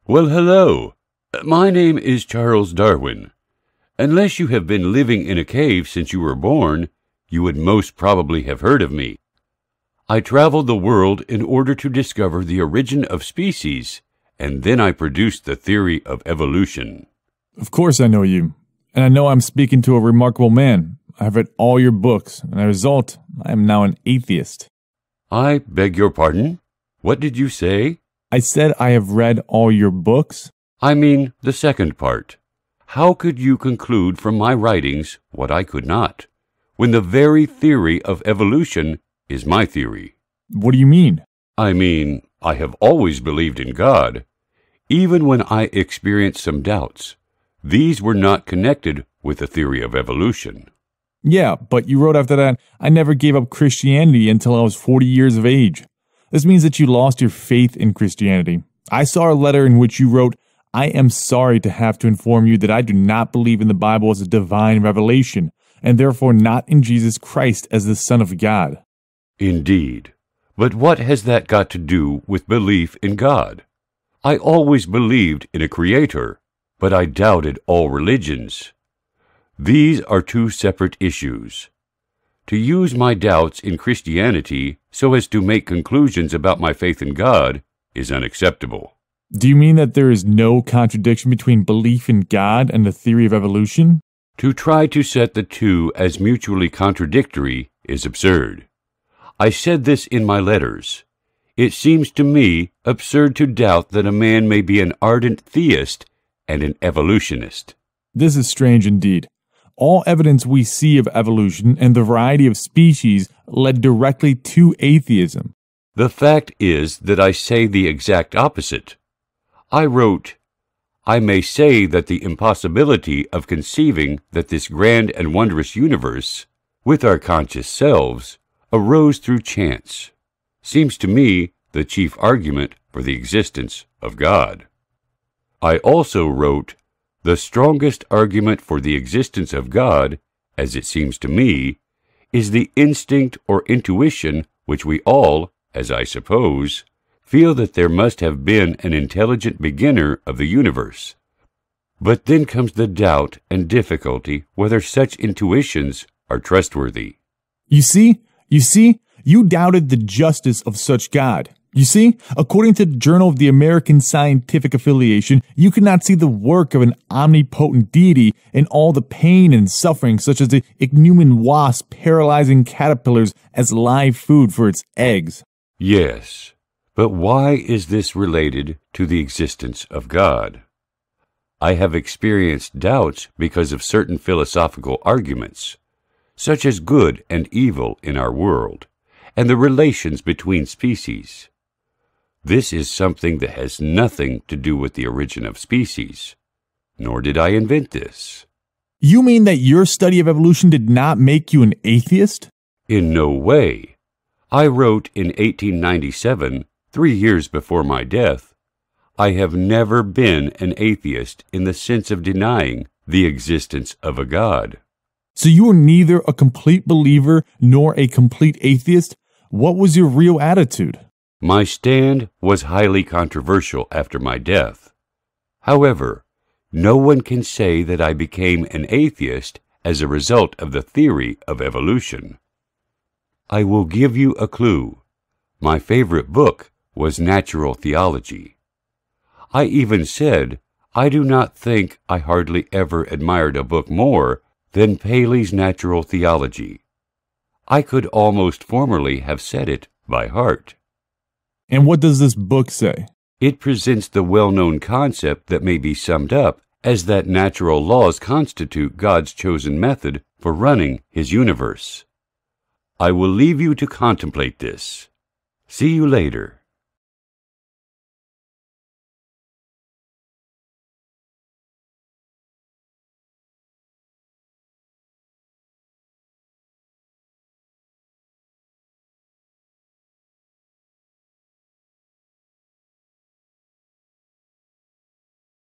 Well, hello. My name is Charles Darwin. Unless you have been living in a cave since you were born, you would most probably have heard of me. I traveled the world in order to discover the origin of species, and then I produced the theory of evolution. Of course I know you, and I know I'm speaking to a remarkable man. I've read all your books, and as a result, I am now an atheist. I beg your pardon? What did you say? I said I have read all your books. I mean the second part. How could you conclude from my writings what I could not, when the very theory of evolution is my theory? What do you mean? I mean, I have always believed in God, even when I experienced some doubts. These were not connected with the theory of evolution. Yeah, but you wrote after that, I never gave up Christianity until I was 40 years of age. This means that you lost your faith in Christianity. I saw a letter in which you wrote, I am sorry to have to inform you that I do not believe in the Bible as a divine revelation, and therefore not in Jesus Christ as the Son of God. Indeed. But what has that got to do with belief in God? I always believed in a Creator, but I doubted all religions. These are two separate issues. To use my doubts in Christianity so as to make conclusions about my faith in God is unacceptable. Do you mean that there is no contradiction between belief in God and the theory of evolution? To try to set the two as mutually contradictory is absurd. I said this in my letters. It seems to me absurd to doubt that a man may be an ardent theist and an evolutionist. This is strange indeed. All evidence we see of evolution and the variety of species led directly to atheism. The fact is that I say the exact opposite. I wrote, I may say that the impossibility of conceiving that this grand and wondrous universe, with our conscious selves, arose through chance, seems to me the chief argument for the existence of God. I also wrote, the strongest argument for the existence of God, as it seems to me, is the instinct or intuition which we all, as I suppose, feel that there must have been an intelligent beginner of the universe. But then comes the doubt and difficulty whether such intuitions are trustworthy. You see, you doubted the justice of such God. You see, according to the Journal of the American Scientific Affiliation, you could not see the work of an omnipotent deity in all the pain and suffering, such as the ichneumon wasp paralyzing caterpillars as live food for its eggs. Yes, but why is this related to the existence of God? I have experienced doubts because of certain philosophical arguments, such as good and evil in our world, and the relations between species. This is something that has nothing to do with the origin of species, nor did I invent this. You mean that your study of evolution did not make you an atheist? In no way. I wrote in 1897, 3 years before my death, I have never been an atheist in the sense of denying the existence of a God. So you were neither a complete believer nor a complete atheist? What was your real attitude? My stand was highly controversial after my death. However, no one can say that I became an atheist as a result of the theory of evolution. I will give you a clue. My favorite book was Natural Theology. I even said, I do not think I hardly ever admired a book more than Paley's Natural Theology. I could almost formally have said it by heart. And what does this book say? It presents the well-known concept that may be summed up as that natural laws constitute God's chosen method for running His universe. I will leave you to contemplate this. See you later.